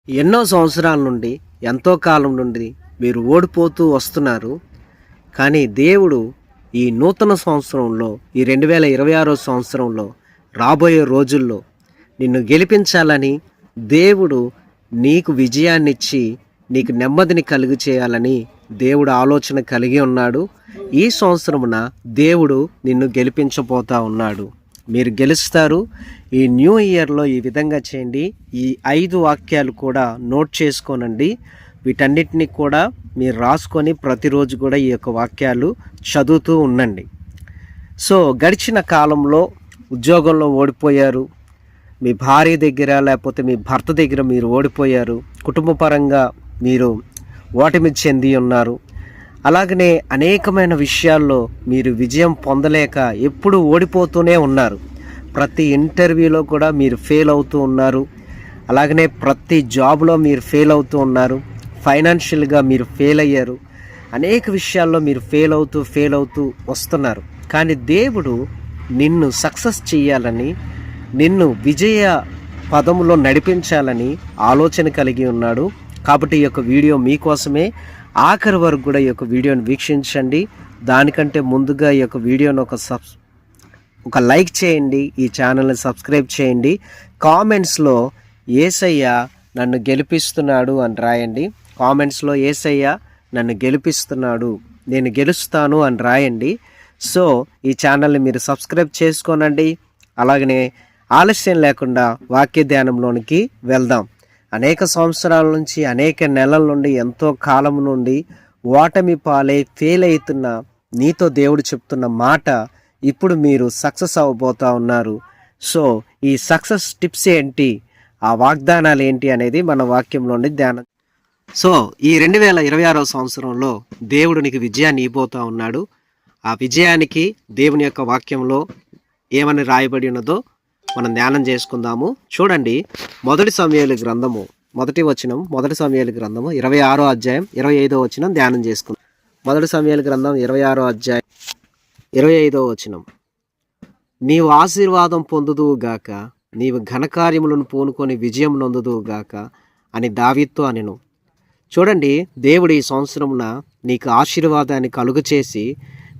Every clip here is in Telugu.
ఎన్నో సంవత్సరాల నుండి ఎంతో కాలం నుండి మీరు ఓడిపోతూ వస్తున్నారు. కానీ దేవుడు ఈ నూతన సంవత్సరంలో, ఈ 2026 సంవత్సరంలో, రాబోయే రోజుల్లో నిన్ను గెలిపించాలని, దేవుడు నీకు విజయాన్నిచ్చి నీకు నెమ్మదిని కలుగు చేయాలని దేవుడు ఆలోచన కలిగి ఉన్నాడు. ఈ సంవత్సరమున దేవుడు నిన్ను గెలిపించబోతా ఉన్నాడు. మీరు గెలుస్తారు. ఈ న్యూ ఇయర్లో ఈ విధంగా చేయండి. ఈ 5 వాక్యాలు కూడా నోట్ చేసుకోనండి. వీటన్నిటిని కూడా మీరు రాసుకొని ప్రతిరోజు కూడా ఈ యొక్క వాక్యాలు చదువుతూ ఉండండి. సో గడిచిన కాలంలో ఉద్యోగంలో ఓడిపోయారు, మీ భార్య దగ్గర లేకపోతే మీ భర్త దగ్గర మీరు ఓడిపోయారు, కుటుంబపరంగా మీరు ఓటమి చెంది ఉన్నారు. అలాగనే అనేకమైన విషయాల్లో మీరు విజయం పొందలేక ఎప్పుడు ఓడిపోతూనే ఉన్నారు. ప్రతి ఇంటర్వ్యూలో కూడా మీరు ఫెయిల్ అవుతూ ఉన్నారు. అలాగనే ప్రతి జాబ్లో మీరు ఫెయిల్ అవుతూ ఉన్నారు. ఫైనాన్షియల్గా మీరు ఫెయిల్ అయ్యారు. అనేక విషయాల్లో మీరు ఫెయిల్ అవుతూ వస్తున్నారు. కానీ దేవుడు నిన్ను సక్సెస్ చేయాలని, నిన్ను విజయ పదములో నడిపించాలని ఆలోచన కలిగి ఉన్నాడు. కాబట్టి ఈ యొక్క వీడియో మీకోసమే. ఆఖరి వరకు కూడా ఈ యొక్క వీడియోని వీక్షించండి. దానికంటే ముందుగా ఈ యొక్క వీడియోని ఒక లైక్ చేయండి, ఈ ఛానల్ని సబ్స్క్రైబ్ చేయండి. కామెంట్స్లో యేసయ్య నన్ను గెలిపిస్తున్నాడు అని రాయండి. కామెంట్స్లో యేసయ్య నన్ను గెలిపిస్తున్నాడు, నేను గెలుస్తాను అని రాయండి. సో ఈ ఛానల్ని మీరు సబ్స్క్రైబ్ చేసుకోనండి. అలాగనే ఆలస్యం లేకుండా వాక్య ధ్యానంలోనికి వెళ్దాం. అనేక సంవత్సరాల నుంచి, అనేక నెలల నుండి, ఎంతో కాలం నుండి ఓటమి పాలై ఫెయిల్ అవుతున్న నీతో దేవుడు చెప్తున్న మాట, ఇప్పుడు మీరు సక్సెస్ అవ్వబోతా ఉన్నారు. సో ఈ సక్సెస్ టిప్స్ ఏంటి, ఆ వాగ్దానాలు ఏంటి అనేది మన వాక్యంలోని ధ్యానం. సో ఈ 2026 సంవత్సరంలో దేవుడు నీకు విజయాన్ని ఇవ్వబోతా ఉన్నాడు. ఆ విజయానికి దేవుని యొక్క వాక్యంలో ఏమని రాయబడి ఉన్నదో మనం ధ్యానం చేసుకుందాము. చూడండి, మొదటి సమూయేలు గ్రంథము 26వ అధ్యాయం 25వ వచనం ధ్యానం చేసుకుందాం. మొదటి సమూయేలు గ్రంథం 26వ అధ్యాయం 25వ వచనం. నీవు ఆశీర్వాదం పొందుదువుగాక, నీవు ఘనకార్యములను పూనుకొని విజయం నొందుదువుగాక అని దావీదుతో అనెను. చూడండి, దేవుడు ఈ సంవత్సరమున నీకు ఆశీర్వాదాన్ని కలుగచేసి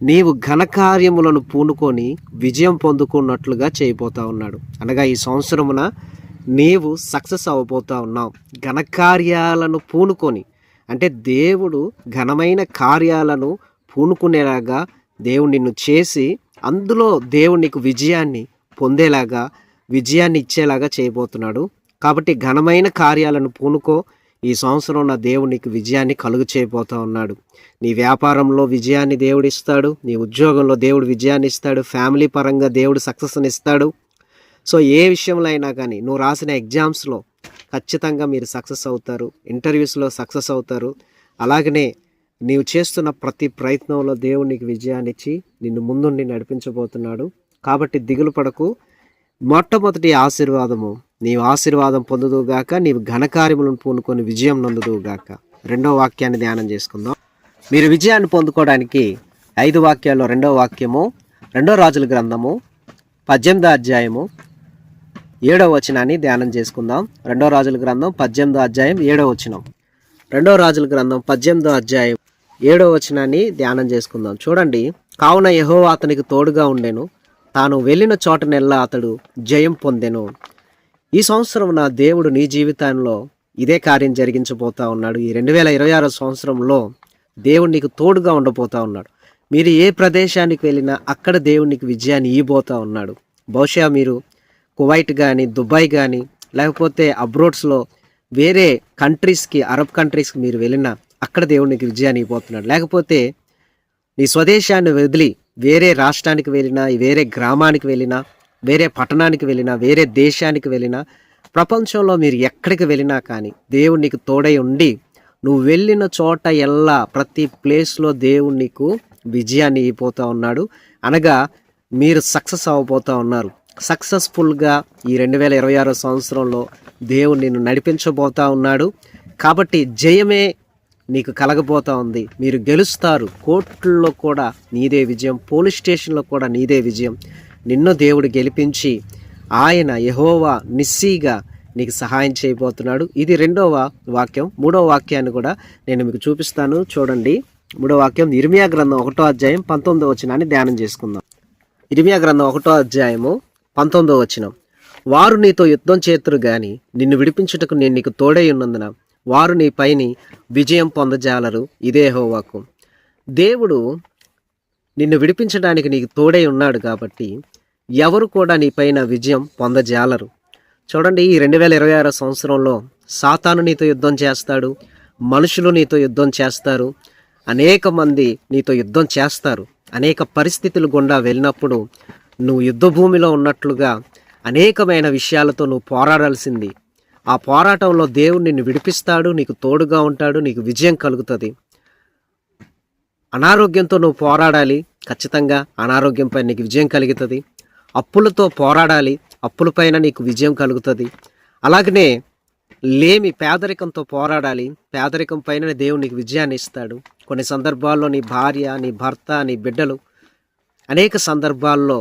నీవు ఘనకార్యములను పూనుకొని విజయం పొందుకున్నట్లుగా చేయబోతా ఉన్నాడు. అనగా ఈ సంవత్సరమున నీవు సక్సెస్ అవ్వబోతా ఉన్నావు. ఘనకార్యాలను పూనుకొని అంటే దేవుడు ఘనమైన కార్యాలను పూనుకునేలాగా దేవుడు నిన్ను చేసి అందులో దేవుడు నీకు విజయాన్ని పొందేలాగా, విజయాన్ని ఇచ్చేలాగా చేయబోతున్నాడు. కాబట్టి ఘనమైన కార్యాలను పూనుకో. ఈ సంవత్సరం నా దేవుడు నీకు విజయాన్ని కలుగు చేయబోతా ఉన్నాడు. నీ వ్యాపారంలో విజయాన్ని దేవుడు ఇస్తాడు, నీ ఉద్యోగంలో దేవుడు విజయాన్ని ఇస్తాడు, ఫ్యామిలీ పరంగా దేవుడు సక్సెస్ని ఇస్తాడు. సో ఏ విషయంలో అయినా కానీ నువ్వు రాసిన ఎగ్జామ్స్లో ఖచ్చితంగా మీరు సక్సెస్ అవుతారు, ఇంటర్వ్యూస్లో సక్సెస్ అవుతారు. అలాగనే నీవు చేస్తున్న ప్రతి ప్రయత్నంలో దేవుడు నీకు విజయాన్ని ఇచ్చి నిన్ను ముందుండి నడిపించబోతున్నాడు. కాబట్టి దిగులు పడకు. మొట్టమొదటి ఆశీర్వాదము, నీవు ఆశీర్వాదం పొందుదువుగాక, నీవు ఘనకార్యములను పూనుకొని విజయం నొందుదువుగాక. రెండవ వాక్యాన్ని ధ్యానం చేసుకుందాం. మీరు విజయాన్ని పొందుకోవడానికి 5 వాక్యాల్లో రెండవ వాక్యము 2వ రాజుల గ్రంథము 18వ అధ్యాయము 7వ వచనాన్ని ధ్యానం చేసుకుందాం. 2వ రాజుల గ్రంథం 18వ అధ్యాయం 7వ వచనం. 2వ రాజుల గ్రంథం 18వ అధ్యాయం 7వ వచనాన్ని ధ్యానం చేసుకుందాం. చూడండి, కావున యెహోవా అతనికి తోడుగా ఉండెను, తాను వెళ్ళిన చోటనెల్లా అతడు జయం పొందెను. ఈ సంవత్సరం నా దేవుడు నీ జీవితంలో ఇదే కార్యం జరిగించబోతా ఉన్నాడు. ఈ 2026 సంవత్సరంలో దేవుడు నీకు తోడుగా ఉండబోతా ఉన్నాడు. మీరు ఏ ప్రదేశానికి వెళ్ళినా అక్కడ దేవుడు నీకు విజయాన్ని ఇవ్వబోతా ఉన్నాడు. బహుశా మీరు కువైట్ కానీ, దుబాయ్ కానీ, లేకపోతే అబ్రోడ్స్లో వేరే కంట్రీస్కి, అరబ్ కంట్రీస్కి మీరు వెళ్ళినా అక్కడ దేవుడు నీకు విజయాన్ని ఇవ్వబోతున్నాడు. లేకపోతే నీ స్వదేశాన్ని వదిలి వేరే రాష్ట్రానికి వెళ్ళినా, వేరే గ్రామానికి వెళ్ళినా, వేరే పట్టణానికి వెళ్ళినా, వేరే దేశానికి వెళ్ళినా, ప్రపంచంలో మీరు ఎక్కడికి వెళ్ళినా కానీ దేవుడు నీకు తోడై ఉండి నువ్వు వెళ్ళిన చోట ఎల్లా ప్రతి ప్లేస్లో దేవుడు నీకు విజయాన్ని ఇవ్వబోతా ఉన్నాడు. అనగా మీరు సక్సెస్ అవ్వబోతా ఉన్నారు. సక్సెస్ఫుల్గా ఈ 2026 సంవత్సరంలో దేవుడు నిన్ను నడిపించబోతా ఉన్నాడు. కాబట్టి జయమే నీకు కలగబోతా ఉంది. మీరు గెలుస్తారు. కోర్టుల్లో కూడా నీదే విజయం, పోలీస్ స్టేషన్లో కూడా నీదే విజయం. నిన్ను దేవుడు గెలిపించి ఆయన యెహోవా నిస్సీగా నీకు సహాయం చేయబోతున్నాడు. ఇది 2వ వాక్యం. 3వ వాక్యాన్ని కూడా నేను మీకు చూపిస్తాను. చూడండి, 3వ వాక్యం ఇర్మియా గ్రంథం 1వ అధ్యాయం 19వ వచనాన్ని ధ్యానం చేసుకుందాం. ఇర్మియా గ్రంథం 1వ అధ్యాయము 19వ వచనం. వారు నీతో యుద్ధం చేతురు గాని నిన్ను విడిపించుటకు నేను నీకు తోడై ఉన్నందున వారు నీ పైని విజయం పొందజాలరు. ఇదే యెహోవాకు. దేవుడు నిన్ను విడిపించడానికి నీకు తోడై ఉన్నాడు కాబట్టి ఎవరు కూడా నీ పైన విజయం పొందజాలరు. చూడండి, ఈ 2026 సంవత్సరంలో సాతాను నీతో యుద్ధం చేస్తాడు, మనుషులు నీతో యుద్ధం చేస్తారు, అనేక మంది నీతో యుద్ధం చేస్తారు. అనేక పరిస్థితులు గుండా వెళ్ళినప్పుడు నువ్వు యుద్ధ భూమిలో ఉన్నట్లుగా అనేకమైన విషయాలతో నువ్వు పోరాడాల్సింది. ఆ పోరాటంలో దేవుడు నిన్ను విడిపిస్తాడు, నీకు తోడుగా ఉంటాడు, నీకు విజయం కలుగుతుంది. అనారోగ్యంతో నువ్వు పోరాడాలి, ఖచ్చితంగా అనారోగ్యంపై నీకు విజయం కలుగుతుంది. అప్పులతో పోరాడాలి, అప్పులపైన నీకు విజయం కలుగుతుంది. అలాగనే పేదరికంతో పోరాడాలి, పేదరికం పైన దేవుడు నీకు విజయాన్ని ఇస్తాడు. కొన్ని సందర్భాల్లో నీ భార్య, నీ భర్త, నీ బిడ్డలు అనేక సందర్భాల్లో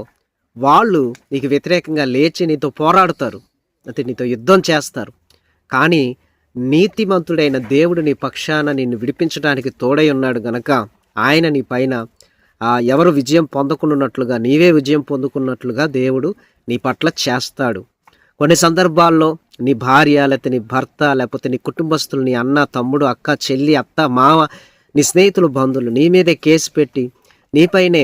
వాళ్ళు నీకు వ్యతిరేకంగా లేచి నీతో పోరాడుతారు, అంటే నీతో యుద్ధం చేస్తారు. కానీ నీతిమంతుడైన దేవుడు నీ పక్షాన నిన్ను విడిపించడానికి తోడై ఉన్నాడు గనక ఆయన నీ పైన ఎవరు విజయం పొందకున్నట్లుగా నీవే విజయం పొందుకున్నట్లుగా దేవుడు నీ పట్ల చేస్తాడు. కొన్ని సందర్భాల్లో నీ భార్య, లేకపోతే నీ భర్త, లేకపోతే నీ కుటుంబస్తులు, నీ అన్న, తమ్ముడు, అక్క, చెల్లి, అత్త, మామ, నీ స్నేహితులు, బంధువులు నీ మీదే కేసు పెట్టి నీపైనే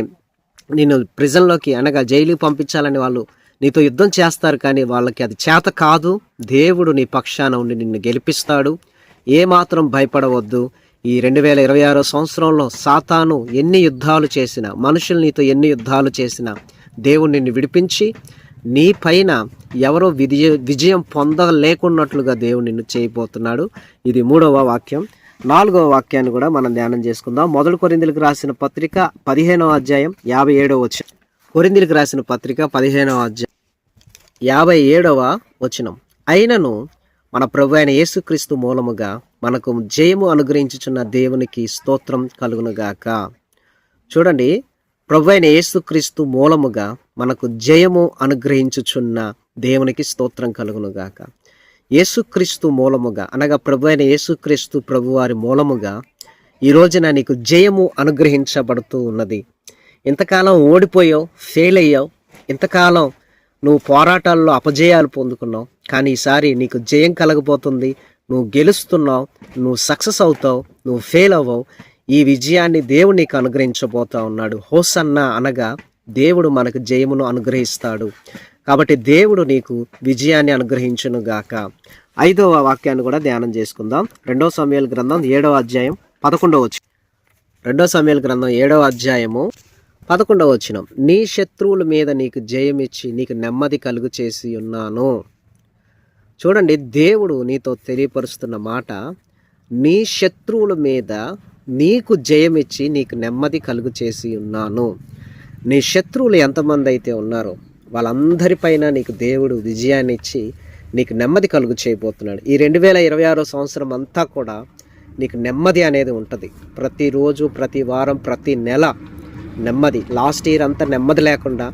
నిన్ను ప్రిజన్లోకి అనగా జైలుకి పంపించాలని వాళ్ళు నీతో యుద్ధం చేస్తారు. కానీ వాళ్ళకి అది చేత కాదు. దేవుడు నీ పక్షాన ఉండి నిన్ను గెలిపిస్తాడు. ఏమాత్రం భయపడవద్దు. ఈ 2026 సంవత్సరంలో సాతాను ఎన్ని యుద్ధాలు చేసినా, మనుషులు నీతో ఎన్ని యుద్ధాలు చేసినా దేవుడు నిన్ను విడిపించి నీ పైన ఎవరో విజయం పొందలేకున్నట్లుగా దేవుడు నిన్ను చేయబోతున్నాడు. ఇది 3వ వాక్యం. 4వ వాక్యాన్ని కూడా మనం ధ్యానం చేసుకుందాం. 1 కొరింథీయులకు రాసిన పత్రిక 15వ అధ్యాయం 57వ వచనం. కొరింథీయులకు రాసిన పత్రిక 15వ అధ్యాయం 57వ వచనం. అయినను మన ప్రభు అయిన యేసుక్రీస్తు మూలముగా మనకు జయము అనుగ్రహించుచున్న దేవునికి స్తోత్రం కలుగునుగాక. చూడండి, ప్రభు అయిన యేసుక్రీస్తు మూలముగా మనకు జయము అనుగ్రహించుచున్న దేవునికి స్తోత్రం కలుగునుగాక. యేసుక్రీస్తు మూలముగా అనగా ప్రభు అయిన యేసుక్రీస్తు ప్రభువారి మూలముగా ఈ రోజున నీకు జయము అనుగ్రహించబడుతూ ఉన్నది. ఇంతకాలం ఓడిపోయావు, ఫెయిల్ అయ్యావు, ఇంతకాలం నువ్వు పోరాటాల్లో అపజయాలు పొందుకున్నావు. కానీ ఈసారి నీకు జయం కలగబోతుంది. నువ్వు గెలుస్తున్నావు, నువ్వు సక్సెస్ అవుతావు, నువ్వు ఫెయిల్ అవ్వవు. ఈ విజయాన్ని దేవుడు నీకు అనుగ్రహించబోతా ఉన్నాడు. హోసన్నా అనగా దేవుడు మనకు జయమును అనుగ్రహిస్తాడు. కాబట్టి దేవుడు నీకు విజయాన్ని అనుగ్రహించునుగాక. 5వ వాక్యాన్ని కూడా ధ్యానం చేసుకుందాం. 2వ సమూయేలు గ్రంథం 7వ అధ్యాయం 11వ వచనం. 2వ సమూయేలు గ్రంథం 7వ అధ్యాయము 11వ వచనం. నీ శత్రువుల మీద నీకు జయమిచ్చి నీకు నెమ్మది కలుగు చేసి ఉన్నాను. చూడండి, దేవుడు నీతో తెలియపరుస్తున్న మాట, నీ శత్రువుల మీద నీకు జయమిచ్చి నీకు నెమ్మది కలుగు చేసి ఉన్నాను. నీ శత్రువులు ఎంతమంది అయితే ఉన్నారో వాళ్ళందరిపైన నీకు దేవుడు విజయాన్ని ఇచ్చి నీకు నెమ్మది కలుగు చేయబోతున్నాడు. ఈ 2026 సంవత్సరం అంతా కూడా నీకు నెమ్మది అనేది ఉంటుంది. ప్రతిరోజు, ప్రతి వారం, ప్రతి నెల నెమ్మది. లాస్ట్ ఇయర్ అంతా నెమ్మది లేకుండా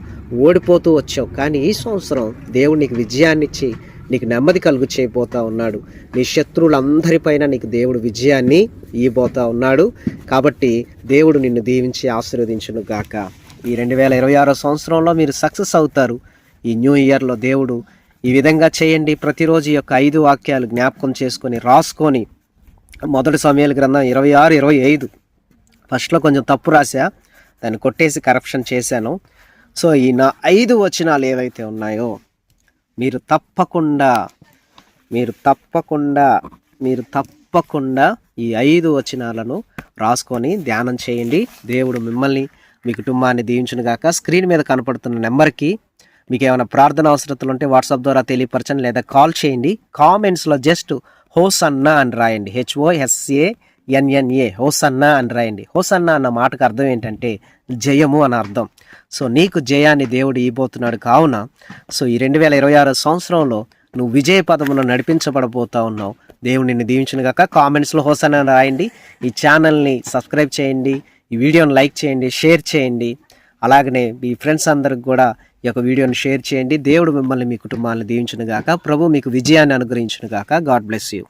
ఓడిపోతూ వచ్చావు. కానీ ఈ సంవత్సరం దేవుడు నీకు విజయాన్ని ఇచ్చి నీకు నెమ్మది కలుగు చేయబోతా ఉన్నాడు. నీ శత్రువులందరిపైన నీకు దేవుడు విజయాన్ని ఇవ్వబోతా ఉన్నాడు. కాబట్టి దేవుడు నిన్ను దీవించి ఆశీర్వదించును గాక. ఈ 2026 సంవత్సరంలో మీరు సక్సెస్ అవుతారు. ఈ న్యూ ఇయర్లో దేవుడు ఈ విధంగా చేయండి. ప్రతిరోజు ఈ యొక్క 5 వాక్యాలు జ్ఞాపకం చేసుకొని రాసుకొని 1 సమూయేలు గ్రంథం 26, 25 ఫస్ట్లో కొంచెం తప్పు రాసా, దాన్ని కొట్టేసి కరప్షన్ చేశాను. సో ఈ నా 5 వచనాలు ఏవైతే ఉన్నాయో మీరు తప్పకుండా ఈ 5 వచనాలను రాసుకొని ధ్యానం చేయండి. దేవుడు మిమ్మల్ని, మీ కుటుంబాన్ని దీవించును గాక. స్క్రీన్ మీద కనపడుతున్న నెంబర్కి మీకు ఏమైనా ప్రార్థన అవసరతలు ఉంటే వాట్సాప్ ద్వారా తెలియపరచండి, లేదా కాల్ చేయండి. కామెంట్స్లో జస్ట్ హోసన్నా అని రాయండి. HOSANNA హోసన్నా అని రాయండి. హోసన్నా అన్న మాటకు అర్థం ఏంటంటే జయము అని అర్థం. సో నీకు జయాన్ని దేవుడు ఇవ్వబోతున్నాడు. కావున సో ఈ 2026 సంవత్సరంలో నువ్వు విజయ పదమును నడిపించబడబోతా ఉన్నావు. దేవుడు నిన్ను దీవించును గాక. కామెంట్స్లో హోసన్నా రాయండి. ఈ ఛానల్ని సబ్స్క్రైబ్ చేయండి, ఈ వీడియోని లైక్ చేయండి, షేర్ చేయండి. అలాగనే మీ ఫ్రెండ్స్ అందరికి కూడా ఈ యొక్క వీడియోని షేర్ చేయండి. దేవుడు మిమ్మల్ని మీ కుటుంబాలను దీవించును గాక. ప్రభు మీకు విజయాన్ని అనుగ్రహించును గాక. God bless you.